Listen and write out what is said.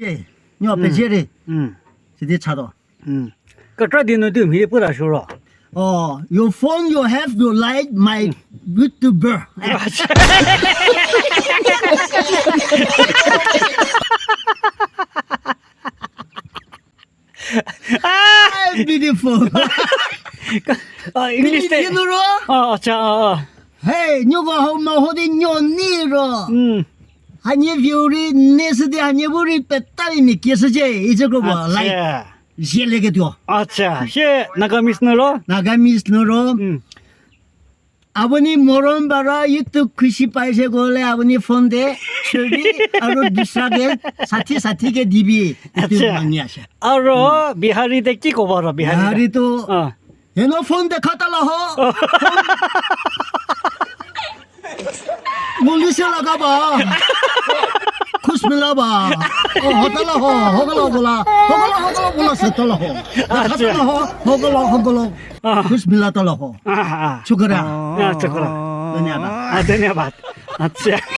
예, 요 배제리 음. 지디 차도. 그저디는 좀 해보라 쇼로. Your phone you have to like my YouTuber. Beautiful. 잉글리시 때. 이노로? 자. Hey, 누가 하면 호디 뇨니로. 아니 뷰리 네스디 아니 우리 빼따리 미끼스제 이저거 봐. like 젤레게 돼. 아차. 셰 나가미스너로? 나가미스너로. 아버님 모론 바라 유튜브 98세 골래 아버님 폰데 저기 아로 비싸게 사티게 디비 많이 하셔. 아로 비하리 데 끼고 봐라 비하리. 야리도 얘너 폰데 갖다라 호. 몰리셀라 가봐. 쿠스밀라 봐. 호달라 호. 호글라 볼라 세달라 호. 갖다라 호. 호글라. 쿠스밀라 달라 호. 초그라. 초그라. 너냐다. 되냐 봐. 아차.